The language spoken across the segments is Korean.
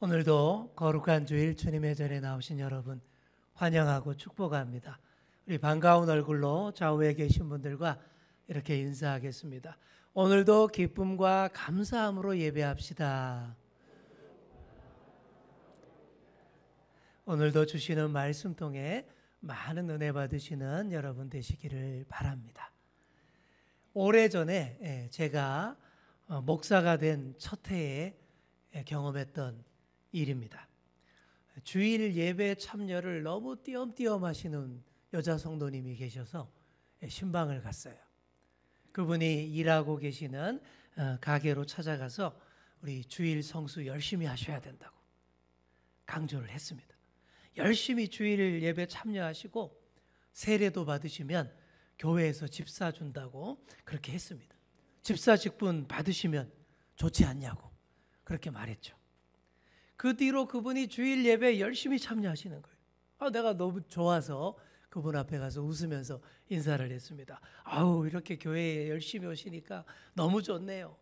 오늘도 거룩한 주일 주님의 전에 나오신 여러분 환영하고 축복합니다. 우리 반가운 얼굴로 좌우에 계신 분들과 이렇게 인사하겠습니다. 오늘도 기쁨과 감사함으로 예배합시다. 오늘도 주시는 말씀 통해 많은 은혜 받으시는 여러분 되시기를 바랍니다. 오래전에 제가 목사가 된 첫 해에 경험했던 일입니다. 주일 예배 참여를 너무 띄엄띄엄 하시는 여자 성도님이 계셔서 신방을 갔어요. 그분이 일하고 계시는 가게로 찾아가서 우리 주일 성수 열심히 하셔야 된다고 강조를 했습니다. 열심히 주일 예배 참여하시고 세례도 받으시면 교회에서 집사 준다고 그렇게 했습니다. 집사 직분 받으시면 좋지 않냐고 그렇게 말했죠. 그 뒤로 그분이 주일 예배 열심히 참여하시는 거예요. 내가 너무 좋아서 그분 앞에 가서 웃으면서 인사를 했습니다. 이렇게 교회에 열심히 오시니까 너무 좋네요.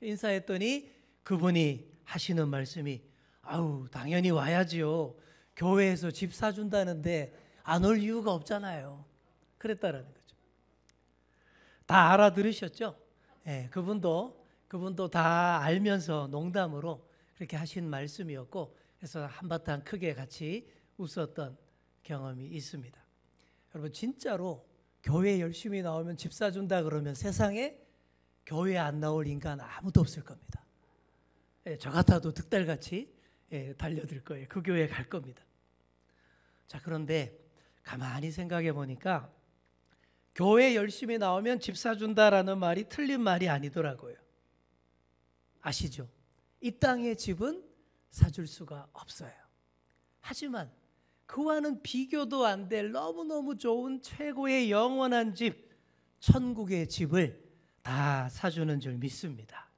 인사했더니 그분이 하시는 말씀이 당연히 와야지요. 교회에서 집 사준다는데 안 올 이유가 없잖아요. 그랬다라는 거죠. 다 알아들으셨죠? 그분도 다 알면서 농담으로 그렇게 하신 말씀이었고, 그래서 한바탕 크게 같이 웃었던 경험이 있습니다. 여러분, 진짜로 교회 열심히 나오면 집 사준다 그러면 세상에 교회 안 나올 인간 아무도 없을 겁니다. 저 같아도 득달같이 달려들 거예요. 그 교회 갈 겁니다. 자, 그런데 가만히 생각해 보니까 교회 열심히 나오면 집 사준다라는 말이 틀린 말이 아니더라고요. 아시죠? 이 땅의 집은 사줄 수가 없어요. 하지만 그와는 비교도 안 될 너무너무 좋은 최고의 영원한 집, 천국의 집을 다 사주는 줄 믿습니다.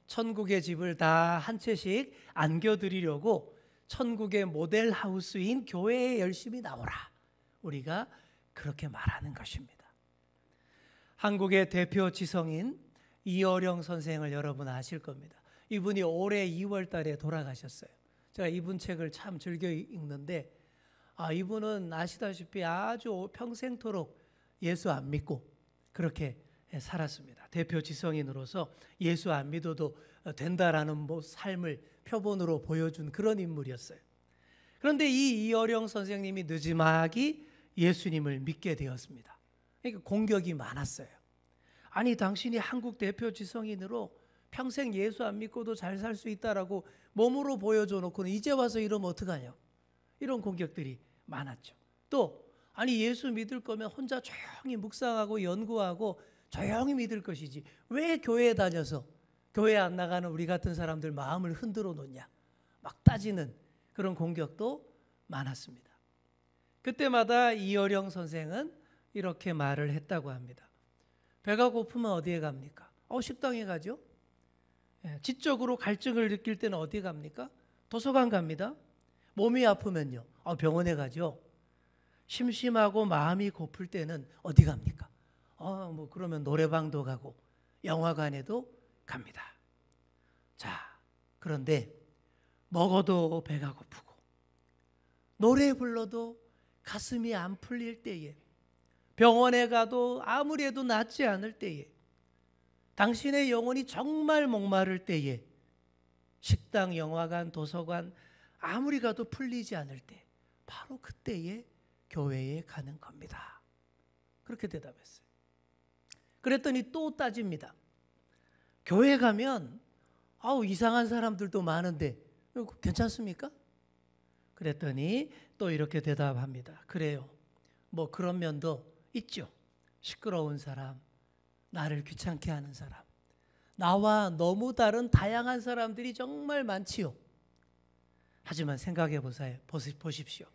천국의 집을 다 한 채씩 안겨드리려고 천국의 모델 하우스인 교회에 열심히 나오라. 우리가 그렇게 말하는 것입니다. 한국의 대표 지성인 이어령 선생을 여러분 아실 겁니다. 이분이 올해 2월 달에 돌아가셨어요. 제가 이분 책을 참 즐겨 읽는데 이분은 아시다시피 아주 평생토록 예수 안 믿고 그렇게 살았습니다. 대표 지성인으로서 예수 안 믿어도 된다라는 삶을 표본으로 보여준 그런 인물이었어요. 그런데 이 이어령 선생님이 느지막이 예수님을 믿게 되었습니다. 그러니까 공격이 많았어요. 아니, 당신이 한국 대표 지성인으로 평생 예수 안 믿고도 잘 살 수 있다라고 몸으로 보여줘 놓고는 이제 와서 이러면 어떡하냐, 이런 공격들이 많았죠. 또 아니, 예수 믿을 거면 혼자 조용히 묵상하고 연구하고 조용히 믿을 것이지 왜 교회에 다녀서 교회 안 나가는 우리 같은 사람들 마음을 흔들어 놓냐, 막 따지는 그런 공격도 많았습니다. 그때마다 이어령 선생은 이렇게 말을 했다고 합니다. 배가 고프면 어디에 갑니까? 식당에 가죠. 지적으로 갈증을 느낄 때는 어디 갑니까? 도서관 갑니다. 몸이 아프면요, 병원에 가죠. 심심하고 마음이 고플 때는 어디 갑니까? 그러면 노래방도 가고 영화관에도 갑니다. 자, 그런데 먹어도 배가 고프고 노래 불러도 가슴이 안 풀릴 때에, 병원에 가도 아무리 해도 낫지 않을 때에, 당신의 영혼이 정말 목마를 때에, 식당, 영화관, 도서관 아무리 가도 풀리지 않을 때, 바로 그때에 교회에 가는 겁니다. 그렇게 대답했어요. 그랬더니 또 따집니다. 교회 가면 이상한 사람들도 많은데 괜찮습니까? 그랬더니 또 이렇게 대답합니다. 그래요. 그런 면도 있죠. 시끄러운 사람, 나를 귀찮게 하는 사람, 나와 너무 다른 다양한 사람들이 정말 많지요. 하지만 생각해 보십시오.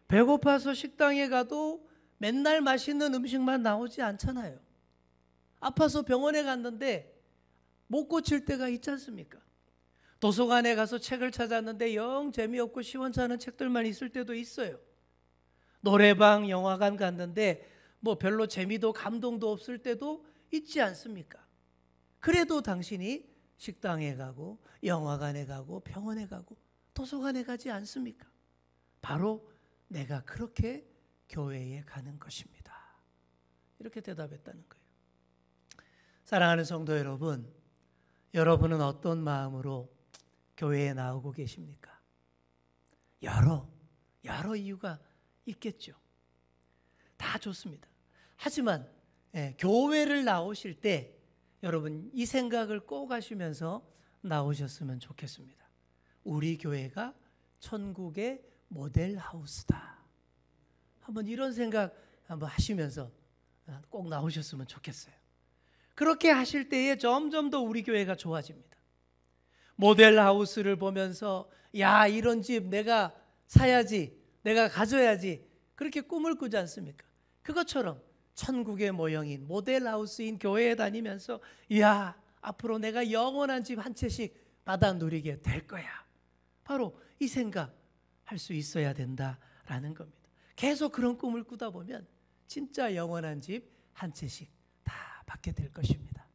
배고파서 식당에 가도 맨날 맛있는 음식만 나오지 않잖아요. 아파서 병원에 갔는데 못 고칠 때가 있지 않습니까? 도서관에 가서 책을 찾았는데 영 재미없고 시원찮은 책들만 있을 때도 있어요. 노래방, 영화관 갔는데 별로 재미도 감동도 없을 때도 있지 않습니까? 그래도 당신이 식당에 가고 영화관에 가고 병원에 가고 도서관에 가지 않습니까? 바로 내가 그렇게 교회에 가는 것입니다. 이렇게 대답했다는 거예요. 사랑하는 성도 여러분, 여러분은 어떤 마음으로 교회에 나오고 계십니까? 여러 이유가 있겠죠. 다 좋습니다. 하지만 교회를 나오실 때 여러분 이 생각을 꼭 하시면서 나오셨으면 좋겠습니다. 우리 교회가 천국의 모델하우스다. 한번 이런 생각 한번 하시면서 꼭 나오셨으면 좋겠어요. 그렇게 하실 때에 점점 더 우리 교회가 좋아집니다. 모델하우스를 보면서 야, 이런 집 내가 사야지, 내가 가져야지, 그렇게 꿈을 꾸지 않습니까? 그것처럼 천국의 모형인 모델하우스인 교회에 다니면서 야, 앞으로 내가 영원한 집 한 채씩 받아 누리게 될 거야. 바로 이 생각 할 수 있어야 된다라는 겁니다. 계속 그런 꿈을 꾸다 보면 진짜 영원한 집 한 채씩 다 받게 될 것입니다.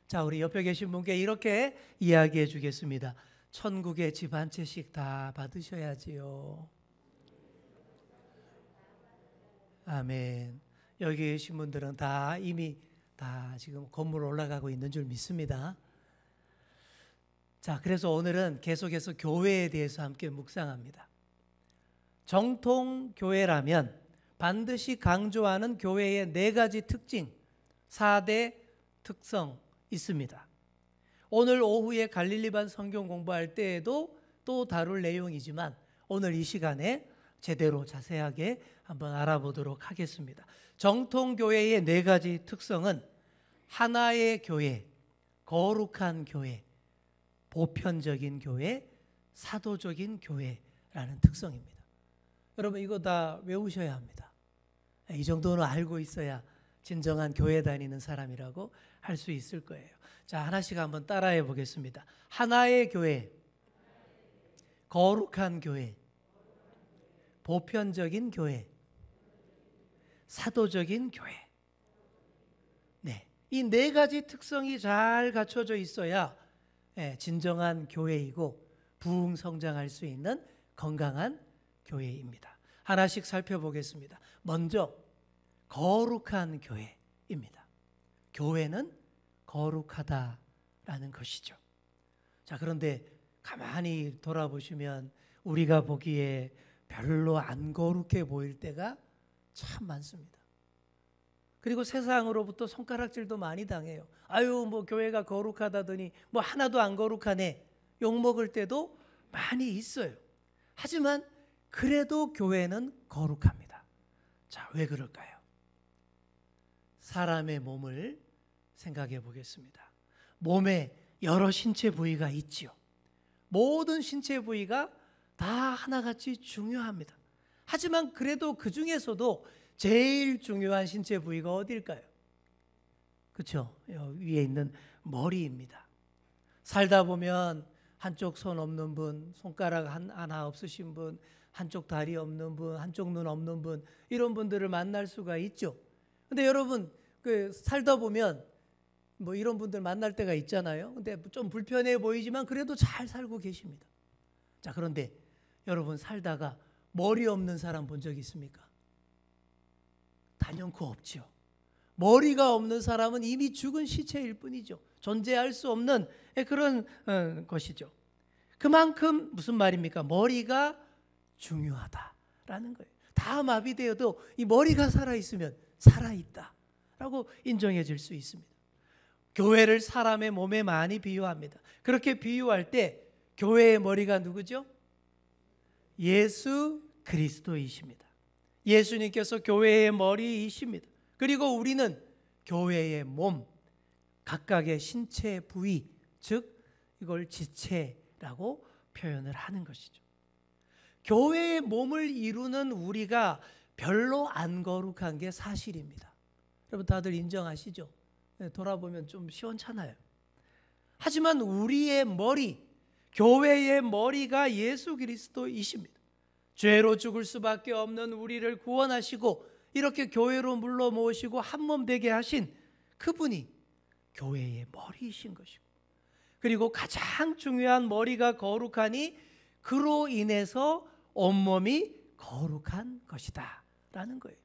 자, 우리 옆에 계신 분께 이렇게 이야기해 주겠습니다. 천국의 집 한 채씩 다 받으셔야지요. 아멘. 여기 계신 분들은 다 이미 다 지금 건물 올라가고 있는 줄 믿습니다. 자, 그래서 오늘은 계속해서 교회에 대해서 함께 묵상합니다. 정통 교회라면 반드시 강조하는 교회의 4가지 특징, 4대 특성 있습니다. 오늘 오후에 갈릴리반 성경 공부할 때에도 또 다룰 내용이지만 오늘 이 시간에 제대로 자세하게 한번 알아보도록 하겠습니다. 정통교회의 4가지 특성은 하나의 교회, 거룩한 교회, 보편적인 교회, 사도적인 교회라는 특성입니다. 여러분 이거 다 외우셔야 합니다. 이 정도는 알고 있어야 진정한 교회 다니는 사람이라고 할 수 있을 거예요. 자, 하나씩 한번 따라해 보겠습니다. 하나의 교회, 거룩한 교회, 보편적인 교회, 사도적인 교회. 네, 이 4가지 특성이 잘 갖춰져 있어야 진정한 교회이고 부흥 성장할 수 있는 건강한 교회입니다. 하나씩 살펴보겠습니다. 먼저 거룩한 교회입니다. 교회는 거룩하다라는 것이죠. 자, 그런데 가만히 돌아보시면 우리가 보기에 별로 안 거룩해 보일 때가 참 많습니다. 그리고 세상으로부터 손가락질도 많이 당해요. 아유, 뭐 교회가 거룩하다더니 뭐 하나도 안 거룩하네. 욕먹을 때도 많이 있어요. 하지만 그래도 교회는 거룩합니다. 자, 왜 그럴까요? 사람의 몸을 생각해 보겠습니다. 몸에 여러 신체 부위가 있지요. 모든 신체 부위가 다 하나같이 중요합니다. 하지만 그래도 그 중에서도 제일 중요한 신체 부위가 어딜까요? 그렇죠? 위에 있는 머리입니다. 살다 보면 한쪽 손 없는 분, 손가락 하나 없으신 분, 한쪽 다리 없는 분, 한쪽 눈 없는 분, 이런 분들을 만날 수가 있죠. 근데 여러분 살다 보면 뭐 이런 분들 만날 때가 있잖아요. 근데 좀 불편해 보이지만 그래도 잘 살고 계십니다. 자, 그런데 여러분 살다가 머리 없는 사람 본 적 있습니까? 단연코 없죠. 머리가 없는 사람은 이미 죽은 시체일 뿐이죠. 존재할 수 없는 그런 것이죠. 그만큼 무슨 말입니까? 머리가 중요하다라는 거예요. 다 마비되어도 이 머리가 살아있으면 살아있다라고 인정해 줄 수 있습니다. 교회를 사람의 몸에 많이 비유합니다. 그렇게 비유할 때 교회의 머리가 누구죠? 예수 그리스도이십니다. 예수님께서 교회의 머리이십니다. 그리고 우리는 교회의 몸, 각각의 신체 부위, 즉 이걸 지체라고 표현을 하는 것이죠. 교회의 몸을 이루는 우리가 별로 안 거룩한 게 사실입니다. 여러분 다들 인정하시죠? 돌아보면 좀 시원찮아요. 하지만 우리의 머리, 교회의 머리가 예수 그리스도이십니다. 죄로 죽을 수밖에 없는 우리를 구원하시고 이렇게 교회로 물러 모으시고 한 몸 되게 하신 그분이 교회의 머리이신 것이고 그리고 가장 중요한 머리가 거룩하니 그로 인해서 온몸이 거룩한 것이다 라는 거예요.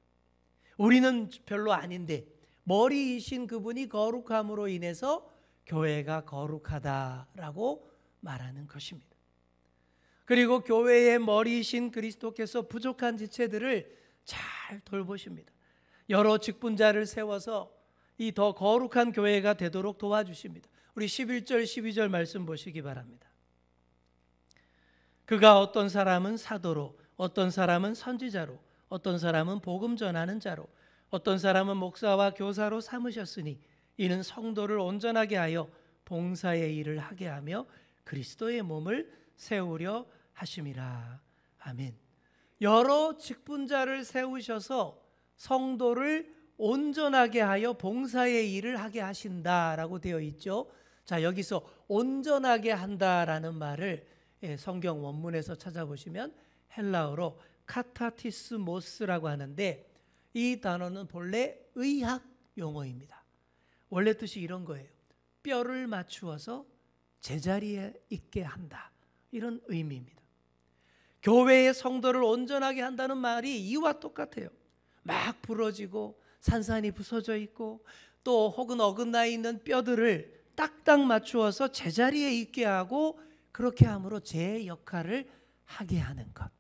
우리는 별로 아닌데 머리이신 그분이 거룩함으로 인해서 교회가 거룩하다라고 말하는 것입니다. 그리고 교회의 머리이신 그리스도께서 부족한 지체들을 잘 돌보십니다. 여러 직분자를 세워서 이 더 거룩한 교회가 되도록 도와주십니다. 우리 11절 12절 말씀 보시기 바랍니다. 그가 어떤 사람은 사도로, 어떤 사람은 선지자로, 어떤 사람은 복음 전하는 자로, 어떤 사람은 목사와 교사로 삼으셨으니 이는 성도를 온전하게 하여 봉사의 일을 하게 하며 그리스도의 몸을 세우려 하심이라. 아멘. 여러 직분자를 세우셔서 성도를 온전하게 하여 봉사의 일을 하게 하신다라고 되어 있죠. 자, 여기서 온전하게 한다라는 말을 성경 원문에서 찾아보시면 헬라어로 카타티스모스라고 하는데 이 단어는 본래 의학 용어입니다. 원래 뜻이 이런 거예요. 뼈를 맞추어서 제자리에 있게 한다. 이런 의미입니다. 교회의 성도를 온전하게 한다는 말이 이와 똑같아요. 막 부러지고 산산이 부서져 있고 또 혹은 어긋나 있는 뼈들을 딱딱 맞추어서 제자리에 있게 하고 그렇게 함으로 제 역할을 하게 하는 것.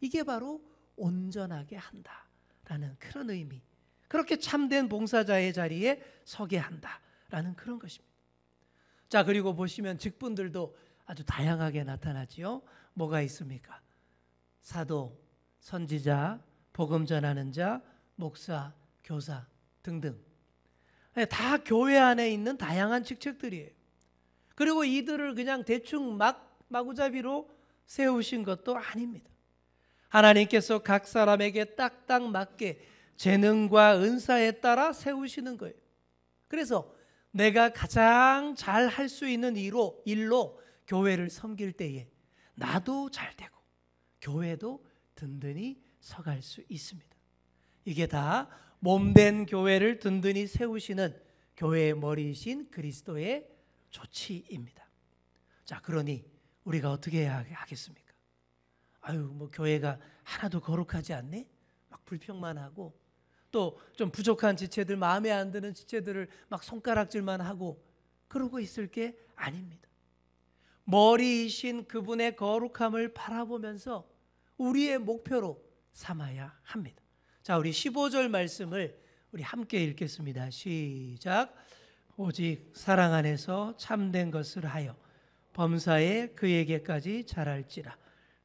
이게 바로 온전하게 한다라는 그런 의미. 그렇게 참된 봉사자의 자리에 서게 한다라는 그런 것입니다. 자, 그리고 보시면 직분들도 아주 다양하게 나타나지요. 뭐가 있습니까? 사도, 선지자, 복음 전하는 자, 목사, 교사 등등. 다 교회 안에 있는 다양한 직책들이에요. 그리고 이들을 그냥 대충 마구잡이로 세우신 것도 아닙니다. 하나님께서 각 사람에게 딱딱 맞게 재능과 은사에 따라 세우시는 거예요. 그래서 내가 가장 잘 할 수 있는 일로 교회를 섬길 때에 나도 잘 되고 교회도 든든히 서갈 수 있습니다. 이게 다 몸된 교회를 든든히 세우시는 교회의 머리이신 그리스도의 조치입니다. 자, 그러니 우리가 어떻게 해야 하겠습니까? 뭐 교회가 하나도 거룩하지 않네? 막 불평만 하고 또 좀 부족한 지체들, 마음에 안 드는 지체들을 막 손가락질만 하고 그러고 있을 게 아닙니다. 머리이신 그분의 거룩함을 바라보면서 우리의 목표로 삼아야 합니다. 자, 우리 15절 말씀을 우리 함께 읽겠습니다. 시작. 오직 사랑 안에서 참된 것을 하여 범사에 그에게까지 자랄지라.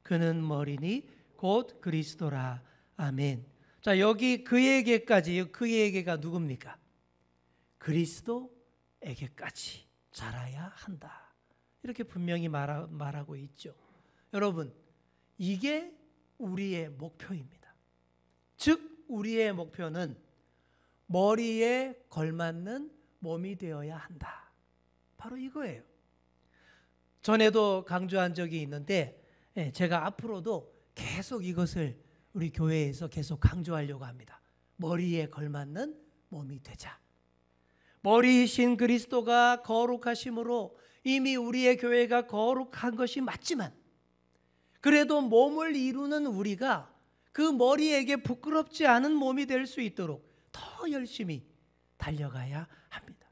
그는 머리니 곧 그리스도라. 아멘. 자, 여기 그에게까지, 그에게가 누굽니까? 그리스도에게까지 자라야 한다. 이렇게 분명히 말하고 있죠. 여러분, 이게 우리의 목표입니다. 즉 우리의 목표는 머리에 걸맞는 몸이 되어야 한다. 바로 이거예요. 전에도 강조한 적이 있는데 제가 앞으로도 계속 이것을 우리 교회에서 계속 강조하려고 합니다. 머리에 걸맞는 몸이 되자. 머리이신 그리스도가 거룩하심으로 이미 우리의 교회가 거룩한 것이 맞지만 그래도 몸을 이루는 우리가 그 머리에게 부끄럽지 않은 몸이 될 수 있도록 더 열심히 달려가야 합니다.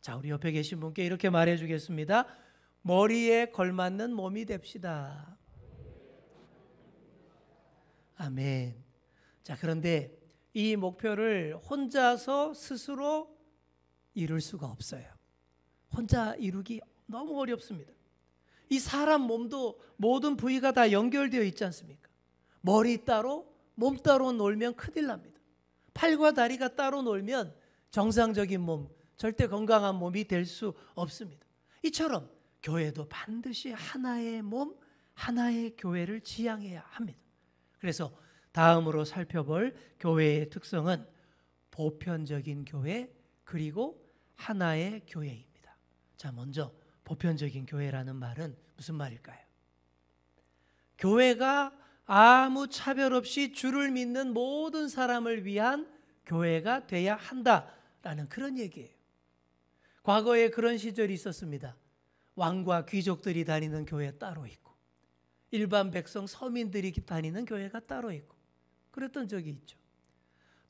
자, 우리 옆에 계신 분께 이렇게 말해 주겠습니다. 머리에 걸맞는 몸이 됩시다. 아멘. 자, 그런데 이 목표를 혼자서 스스로 이룰 수가 없어요. 혼자 이루기 너무 어렵습니다. 이 사람 몸도 모든 부위가 다 연결되어 있지 않습니까? 머리 따로, 몸 따로 놀면 큰일 납니다. 팔과 다리가 따로 놀면 정상적인 몸, 절대 건강한 몸이 될 수 없습니다. 이처럼 교회도 반드시 하나의 몸, 하나의 교회를 지향해야 합니다. 그래서 다음으로 살펴볼 교회의 특성은 보편적인 교회 그리고 하나의 교회입니다. 자, 먼저 보편적인 교회라는 말은 무슨 말일까요? 교회가 아무 차별 없이 주를 믿는 모든 사람을 위한 교회가 돼야 한다라는 그런 얘기예요. 과거에 그런 시절이 있었습니다. 왕과 귀족들이 다니는 교회 따로 있고 일반 백성 서민들이 다니는 교회가 따로 있고 그랬던 적이 있죠.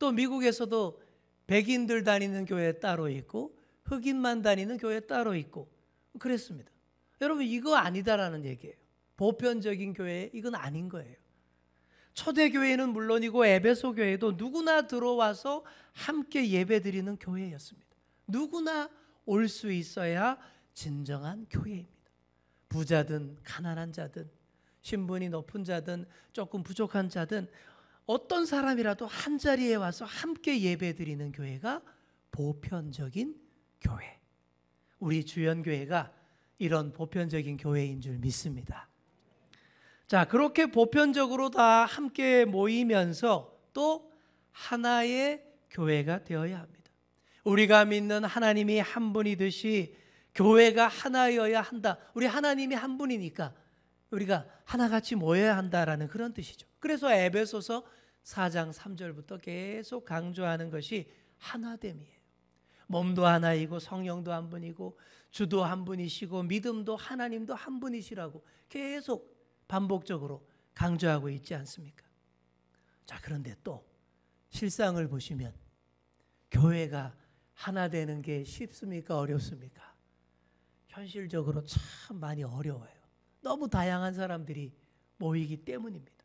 또 미국에서도 백인들 다니는 교회 따로 있고 흑인만 다니는 교회 따로 있고 그랬습니다. 여러분 이거 아니다라는 얘기예요. 보편적인 교회 이건 아닌 거예요. 초대교회는 물론이고 에베소 교회도 누구나 들어와서 함께 예배드리는 교회였습니다. 누구나 올 수 있어야 진정한 교회입니다. 부자든 가난한 자든 신분이 높은 자든 조금 부족한 자든 어떤 사람이라도 한 자리에 와서 함께 예배드리는 교회가 보편적인 교회. 우리 주연교회가 이런 보편적인 교회인 줄 믿습니다. 자, 그렇게 보편적으로 다 함께 모이면서 또 하나의 교회가 되어야 합니다. 우리가 믿는 하나님이 한 분이듯이 교회가 하나여야 한다. 우리 하나님이 한 분이니까 우리가 하나같이 모여야 한다라는 그런 뜻이죠. 그래서 에베소서 4장 3절부터 계속 강조하는 것이 하나됨이에요. 몸도 하나이고 성령도 한 분이고 주도 한 분이시고 믿음도 하나님도 한 분이시라고 계속 반복적으로 강조하고 있지 않습니까? 자, 그런데 또 실상을 보시면 교회가 하나 되는 게 쉽습니까? 어렵습니까? 현실적으로 참 많이 어려워요. 너무 다양한 사람들이 모이기 때문입니다.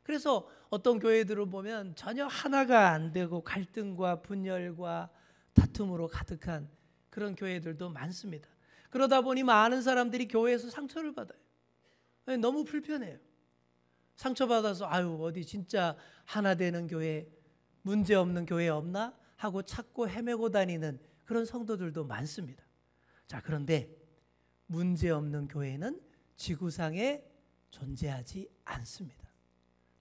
그래서 어떤 교회들을 보면 전혀 하나가 안 되고 갈등과 분열과 다툼으로 가득한 그런 교회들도 많습니다. 그러다 보니 많은 사람들이 교회에서 상처를 받아요. 너무 불편해요. 상처받아서 아유 어디 진짜 하나 되는 교회, 문제 없는 교회 없나 하고 찾고 헤매고 다니는 그런 성도들도 많습니다. 자, 그런데 문제 없는 교회는 지구상에 존재하지 않습니다.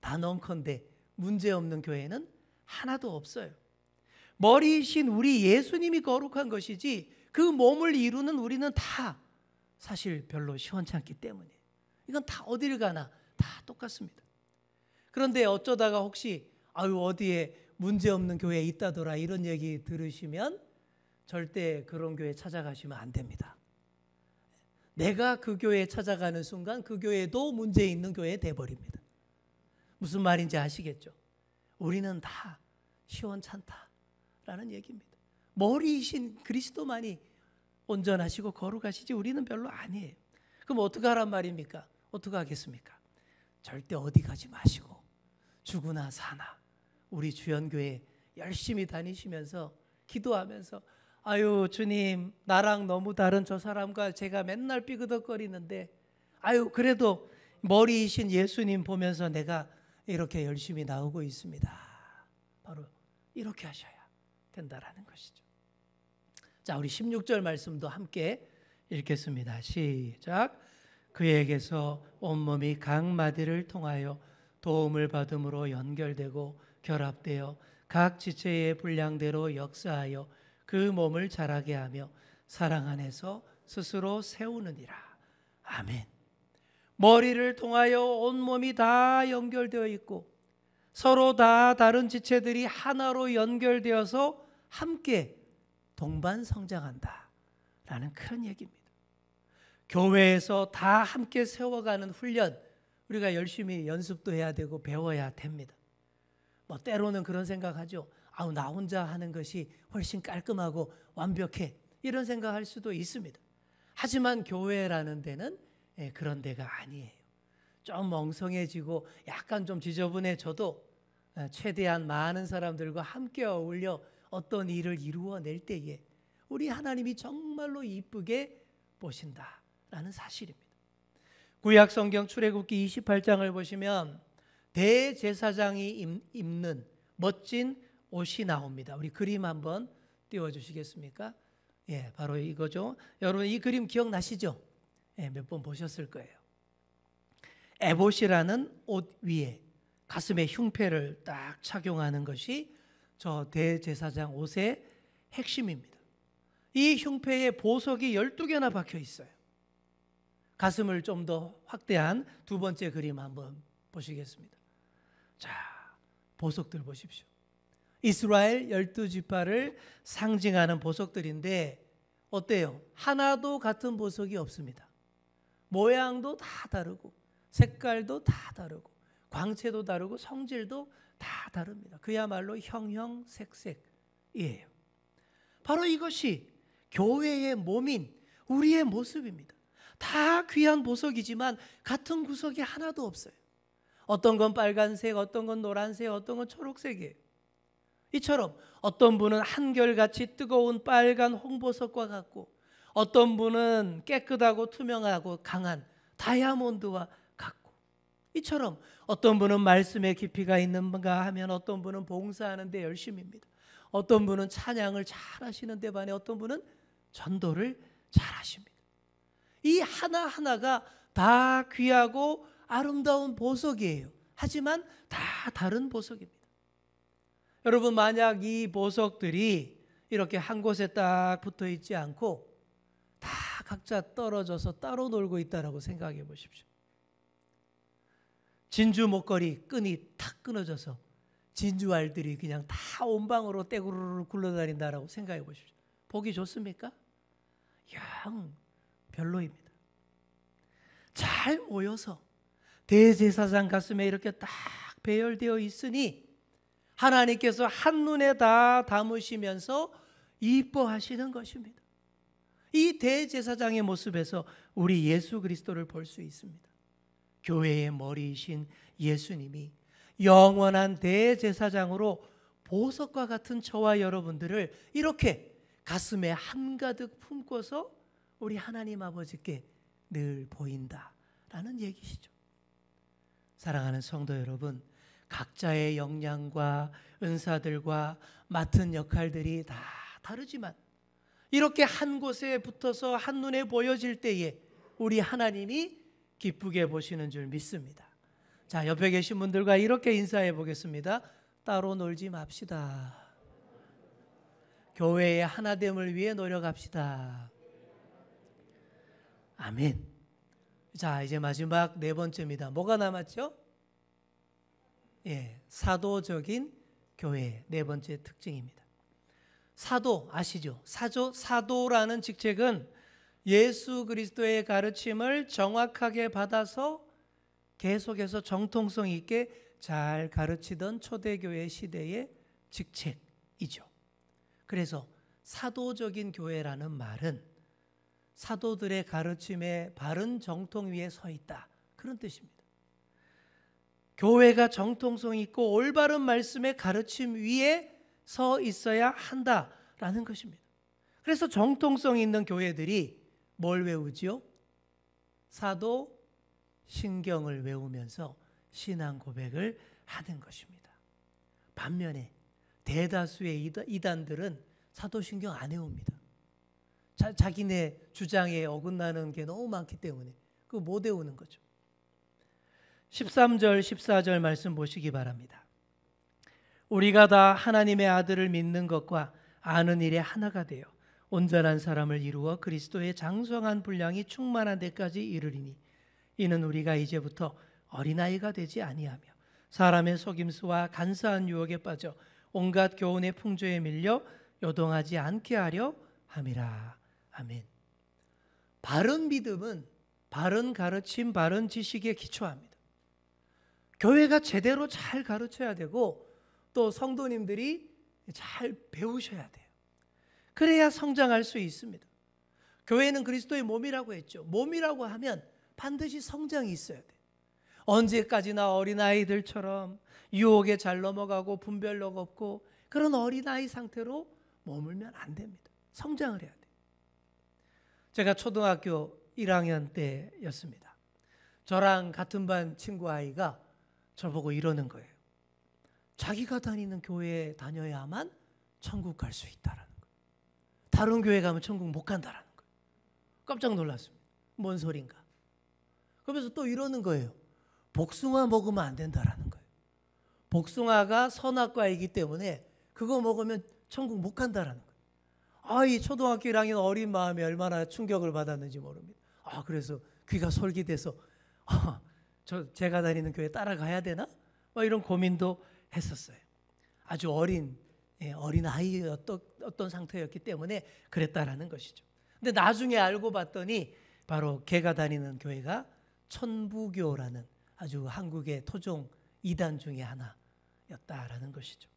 단언컨대 문제 없는 교회는 하나도 없어요. 머리이신 우리 예수님이 거룩한 것이지 그 몸을 이루는 우리는 다 사실 별로 시원찮기 때문에 이건 다 어디를 가나 다 똑같습니다. 그런데 어쩌다가 혹시 아유 어디에 문제없는 교회 있다더라 이런 얘기 들으시면 절대 그런 교회 찾아가시면 안 됩니다. 내가 그 교회에 찾아가는 순간 그 교회도 문제 있는 교회 돼버립니다. 무슨 말인지 아시겠죠? 우리는 다 시원찮다라는 얘기입니다. 머리이신 그리스도만이 온전하시고 거룩하시지 우리는 별로 아니에요. 그럼 어떻게 하란 말입니까? 어떻게 하겠습니까? 절대 어디 가지 마시고 죽으나 사나 우리 주연교회 열심히 다니시면서 기도하면서 아유 주님 나랑 너무 다른 저 사람과 제가 맨날 삐그덕거리는데 아유 그래도 머리이신 예수님 보면서 내가 이렇게 열심히 나오고 있습니다. 바로 이렇게 하셔야 된다라는 것이죠. 자, 우리 16절 말씀도 함께 읽겠습니다. 시작. 그에게서 온몸이 각 마디를 통하여 도움을 받음으로 연결되고 결합되어 각 지체의 분량대로 역사하여 그 몸을 자라게 하며 사랑 안에서 스스로 세우느니라. 아멘. 머리를 통하여 온몸이 다 연결되어 있고 서로 다 다른 지체들이 하나로 연결되어서 함께 동반 성장한다 라는 그런 얘기입니다. 교회에서 다 함께 세워가는 훈련 우리가 열심히 연습도 해야 되고 배워야 됩니다. 뭐 때로는 그런 생각하죠. 아우 나 혼자 하는 것이 훨씬 깔끔하고 완벽해 이런 생각할 수도 있습니다. 하지만 교회라는 데는 그런 데가 아니에요. 좀 엉성해지고 약간 좀 지저분해져도 최대한 많은 사람들과 함께 어울려 어떤 일을 이루어낼 때에 우리 하나님이 정말로 이쁘게 보신다라는 사실입니다. 구약 성경 출애굽기 28장을 보시면 대제사장이 입는 멋진 옷이 나옵니다. 우리 그림 한번 띄워주시겠습니까? 예, 바로 이거죠. 여러분 이 그림 기억나시죠? 예, 몇 번 보셨을 거예요. 에봇이라는 옷 위에 가슴에 흉패를 딱 착용하는 것이 저 대제사장 옷의 핵심입니다. 이 흉패에 보석이 12개나 박혀 있어요. 가슴을 좀 더 확대한 두 번째 그림 한번 보시겠습니다. 자, 보석들 보십시오. 이스라엘 12지파를 상징하는 보석들인데 어때요? 하나도 같은 보석이 없습니다. 모양도 다 다르고 색깔도 다 다르고 광채도 다르고 성질도 다 다릅니다. 그야말로 형형색색이에요. 바로 이것이 교회의 몸인 우리의 모습입니다. 다 귀한 보석이지만 같은 구석이 하나도 없어요. 어떤 건 빨간색, 어떤 건 노란색, 어떤 건 초록색이에요. 이처럼 어떤 분은 한결같이 뜨거운 빨간 홍보석과 같고, 어떤 분은 깨끗하고 투명하고 강한 다이아몬드와 같고, 이처럼 어떤 분은 말씀의 깊이가 있는가 하면 어떤 분은 봉사하는 데 열심입니다. 어떤 분은 찬양을 잘 하시는 데 반해 어떤 분은 전도를 잘 하십니다. 이 하나하나가 다 귀하고 아름다운 보석이에요. 하지만 다 다른 보석입니다. 여러분, 만약 이 보석들이 이렇게 한 곳에 딱 붙어 있지 않고 다 각자 떨어져서 따로 놀고 있다라고 생각해 보십시오. 진주 목걸이 끈이 탁 끊어져서 진주알들이 그냥 다 온방으로 떼구르르 굴러다닌다라고 생각해 보십시오. 보기 좋습니까? 영 별로입니다. 잘 모여서 대제사장 가슴에 이렇게 딱 배열되어 있으니 하나님께서 한눈에 다 담으시면서 이뻐하시는 것입니다. 이 대제사장의 모습에서 우리 예수 그리스도를 볼 수 있습니다. 교회의 머리이신 예수님이 영원한 대제사장으로 보석과 같은 저와 여러분들을 이렇게 가슴에 한가득 품고서 우리 하나님 아버지께 늘 보인다라는 얘기시죠. 사랑하는 성도 여러분, 각자의 역량과 은사들과 맡은 역할들이 다 다르지만 이렇게 한 곳에 붙어서 한눈에 보여질 때에 우리 하나님이 기쁘게 보시는 줄 믿습니다. 자, 옆에 계신 분들과 이렇게 인사해 보겠습니다. 따로 놀지 맙시다. 교회의 하나됨을 위해 노력합시다. 아멘. 자, 이제 마지막 네 번째입니다. 뭐가 남았죠? 사도적인 교회의 네 번째 특징입니다. 사도 아시죠? 사도라는 직책은 예수 그리스도의 가르침을 정확하게 받아서 계속해서 정통성 있게 잘 가르치던 초대교회 시대의 직책이죠. 그래서 사도적인 교회라는 말은 사도들의 가르침의 바른 정통 위에 서 있다, 그런 뜻입니다. 교회가 정통성 있고 올바른 말씀의 가르침 위에 서 있어야 한다라는 것입니다. 그래서 정통성 있는 교회들이 뭘 외우지요? 사도 신경을 외우면서 신앙 고백을 하는 것입니다. 반면에 대다수의 이단들은 사도신경 안 외웁니다. 자기네 주장에 어긋나는 게 너무 많기 때문에 그거 못 외우는 거죠. 13절 14절 말씀 보시기 바랍니다. 우리가 다 하나님의 아들을 믿는 것과 아는 일에 하나가 되어 온전한 사람을 이루어 그리스도의 장성한 분량이 충만한 데까지 이르리니 이는 우리가 이제부터 어린아이가 되지 아니하며 사람의 속임수와 간사한 유혹에 빠져 온갖 교훈의 풍조에 밀려 요동하지 않게 하려 함이라. 아멘. 바른 믿음은 바른 가르침, 바른 지식에 기초합니다. 교회가 제대로 잘 가르쳐야 되고 또 성도님들이 잘 배우셔야 돼요. 그래야 성장할 수 있습니다. 교회는 그리스도의 몸이라고 했죠. 몸이라고 하면 반드시 성장이 있어야 돼요. 언제까지나 어린아이들처럼 유혹에 잘 넘어가고 분별력 없고 그런 어린아이 상태로 머물면 안 됩니다. 성장을 해야 돼요. 제가 초등학교 1학년 때였습니다. 저랑 같은 반 친구 아이가 저보고 이러는 거예요. 자기가 다니는 교회에 다녀야만 천국 갈 수 있다라는 거예요. 다른 교회 가면 천국 못 간다라는 거예요. 깜짝 놀랐습니다. 뭔 소린가? 그러면서 또 이러는 거예요. 복숭아 먹으면 안 된다라는 거예요. 복숭아가 선악과이기 때문에 그거 먹으면 천국 못 간다라는 거예요. 이 초등학교 1학년 어린 마음에 얼마나 충격을 받았는지 모릅니다. 그래서 귀가 솔깃해서 제가 다니는 교회 따라가야 되나? 이런 고민도 했었어요. 아주 어린 아이의 어떤 상태였기 때문에 그랬다라는 것이죠. 근데 나중에 알고 봤더니 바로 걔가 다니는 교회가 천부교라는 아주 한국의 토종 이단 중에 하나였다라는 것이죠.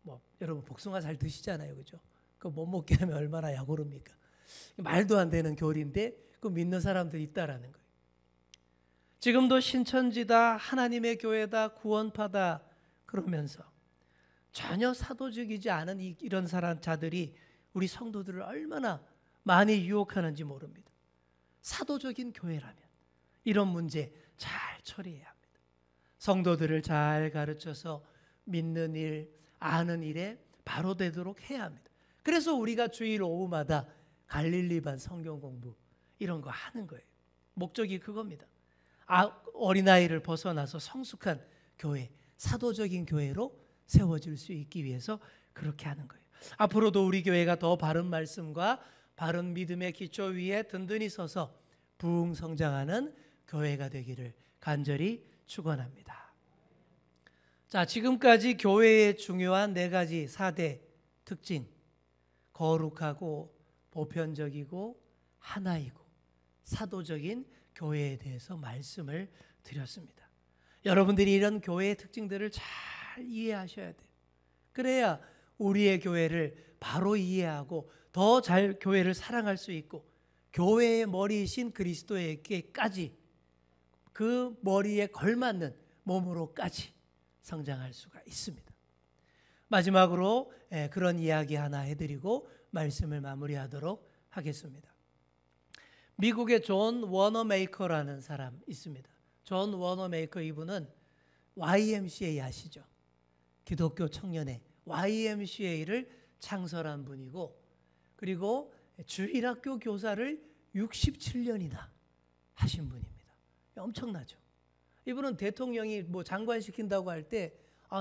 뭐 여러분 복숭아 잘 드시잖아요, 그죠? 그거 못 먹게 하면 얼마나 약오릅니까? 말도 안 되는 교리인데 그 믿는 사람들이 있다라는 거예요. 지금도 신천지다, 하나님의 교회다, 구원파다 그러면서 전혀 사도적이지 않은 이런 자들이 우리 성도들을 얼마나 많이 유혹하는지 모릅니다. 사도적인 교회라면 이런 문제 잘 처리해야 합니다. 성도들을 잘 가르쳐서 믿는 일, 아는 일에 바로 되도록 해야 합니다. 그래서 우리가 주일 오후마다 갈릴리반 성경 공부 이런 거 하는 거예요. 목적이 그겁니다. 어린아이를 벗어나서 성숙한 교회, 사도적인 교회로 세워질 수 있기 위해서 그렇게 하는 거예요. 앞으로도 우리 교회가 더 바른 말씀과 바른 믿음의 기초 위에 든든히 서서 부흥 성장하는 교회가 되기를 간절히 축원합니다. 자, 지금까지 교회의 중요한 4가지 4대 특징, 거룩하고 보편적이고 하나이고 사도적인 교회에 대해서 말씀을 드렸습니다. 여러분들이 이런 교회의 특징들을 잘 이해하셔야 돼요. 그래야 우리의 교회를 바로 이해하고 더 잘 교회를 사랑할 수 있고 교회의 머리이신 그리스도에게까지 그 머리에 걸맞는 몸으로까지 성장할 수가 있습니다. 마지막으로 그런 이야기 하나 해드리고 말씀을 마무리하도록 하겠습니다. 미국의 존 워너메이커라는 사람 있습니다. 존 워너메이커 이분은 YMCA 아시죠? 기독교 청년회 YMCA를 창설한 분이고 그리고 주일학교 교사를 67년이나 하신 분입니다. 엄청나죠? 이분은 대통령이 뭐 장관 시킨다고 할 때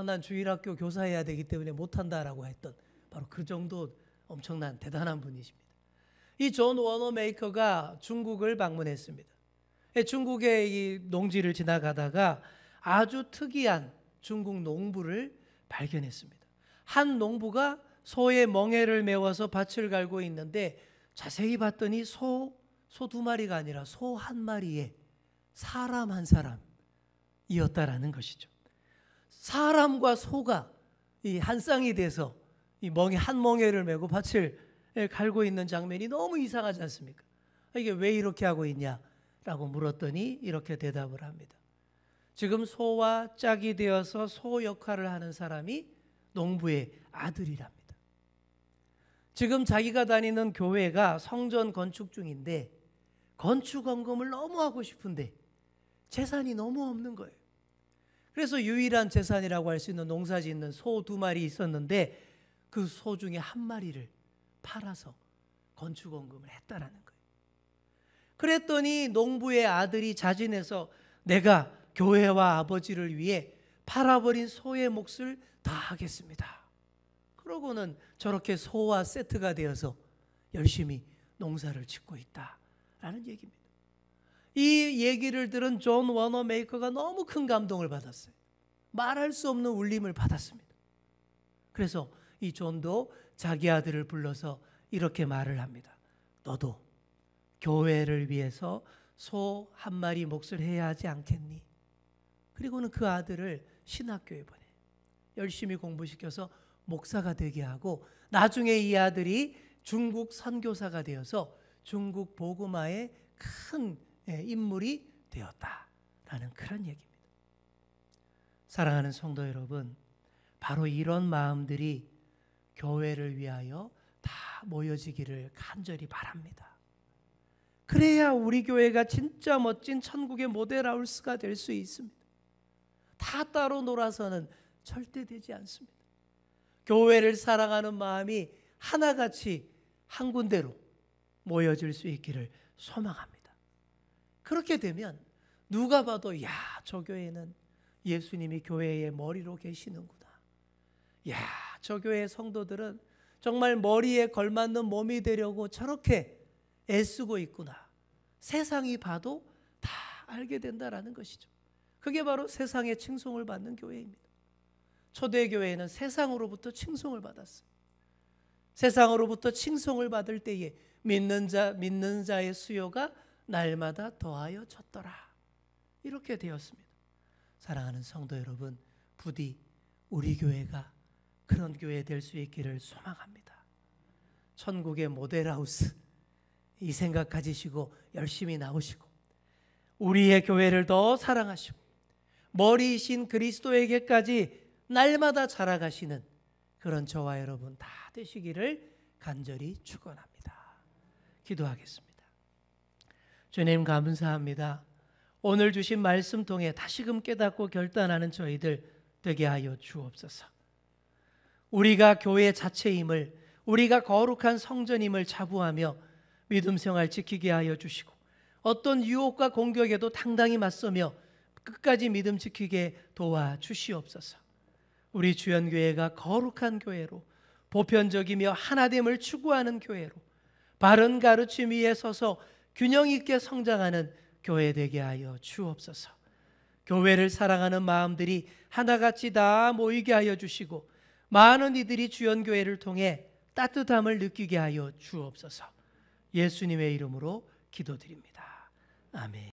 난 주일학교 교사해야 되기 때문에 못한다라고 했던 바로 그 정도 엄청난 대단한 분이십니다. 이 존 워너메이커가 중국을 방문했습니다. 중국의 이 농지를 지나가다가 아주 특이한 중국 농부를 발견했습니다. 한 농부가 소의 멍에를 메워서 밭을 갈고 있는데 자세히 봤더니 소 2마리가 아니라 소 1마리에 사람 한 사람이었다라는 것이죠. 사람과 소가 이 한 쌍이 돼서 이 한 멍에를 메고 밭을 갈고 있는 장면이 너무 이상하지 않습니까? 이게 왜 이렇게 하고 있냐라고 물었더니 이렇게 대답을 합니다. 지금 소와 짝이 되어서 소 역할을 하는 사람이 농부의 아들이랍니다. 지금 자기가 다니는 교회가 성전 건축 중인데 건축 헌금을 너무 하고 싶은데 재산이 너무 없는 거예요. 그래서 유일한 재산이라고 할 수 있는 농사 짓는 소 2마리 있었는데 그 소 중에 1마리를 팔아서 건축 헌금을 했다라는 거예요. 그랬더니 농부의 아들이 자진해서 내가 교회와 아버지를 위해 팔아버린 소의 몫을 다 하겠습니다. 그러고는 저렇게 소와 세트가 되어서 열심히 농사를 짓고 있다라는 얘기입니다. 이 얘기를 들은 존 워너메이커가 너무 큰 감동을 받았어요. 말할 수 없는 울림을 받았습니다. 그래서 이 존도 자기 아들을 불러서 이렇게 말을 합니다. 너도 교회를 위해서 소 1마리 몫을 해야 하지 않겠니? 그리고는 그 아들을 신학교에 보내 열심히 공부시켜서 목사가 되게 하고 나중에 이 아들이 중국 선교사가 되어서 중국 복음화의 큰 인물이 되었다라는 그런 얘기입니다. 사랑하는 성도 여러분, 바로 이런 마음들이 교회를 위하여 다 모여지기를 간절히 바랍니다. 그래야 우리 교회가 진짜 멋진 천국의 모델하우스가 될 수 있습니다. 다 따로 놀아서는 절대 되지 않습니다. 교회를 사랑하는 마음이 하나같이 한 군데로 모여질 수 있기를 소망합니다. 그렇게 되면 누가 봐도 야, 저 교회는 예수님이 교회의 머리로 계시는구나. 야, 저 교회의 성도들은 정말 머리에 걸맞는 몸이 되려고 저렇게 애쓰고 있구나. 세상이 봐도 다 알게 된다라는 것이죠. 그게 바로 세상의 칭송을 받는 교회입니다. 초대교회는 세상으로부터 칭송을 받았어요. 세상으로부터 칭송을 받을 때에 믿는 자의 수요가 날마다 더하여 졌더라. 이렇게 되었습니다. 사랑하는 성도 여러분, 부디 우리 교회가 그런 교회 될 수 있기를 소망합니다. 천국의 모델하우스, 이 생각 가지시고 열심히 나오시고 우리의 교회를 더 사랑하시고 머리이신 그리스도에게까지 날마다 자라가시는 그런 저와 여러분 다 되시기를 간절히 축원합니다. 기도하겠습니다. 주님 감사합니다. 오늘 주신 말씀 통해 다시금 깨닫고 결단하는 저희들 되게 하여 주옵소서. 우리가 교회 자체임을, 우리가 거룩한 성전임을 자부하며 믿음 생활 지키게 하여 주시고 어떤 유혹과 공격에도 당당히 맞서며 끝까지 믿음 지키게 도와주시옵소서. 우리 주연교회가 거룩한 교회로, 보편적이며 하나됨을 추구하는 교회로, 바른 가르침 위에 서서 균형 있게 성장하는 교회 되게 하여 주옵소서. 교회를 사랑하는 마음들이 하나같이 다 모이게 하여 주시고 많은 이들이 주연교회를 통해 따뜻함을 느끼게 하여 주옵소서. 예수님의 이름으로 기도드립니다. 아멘.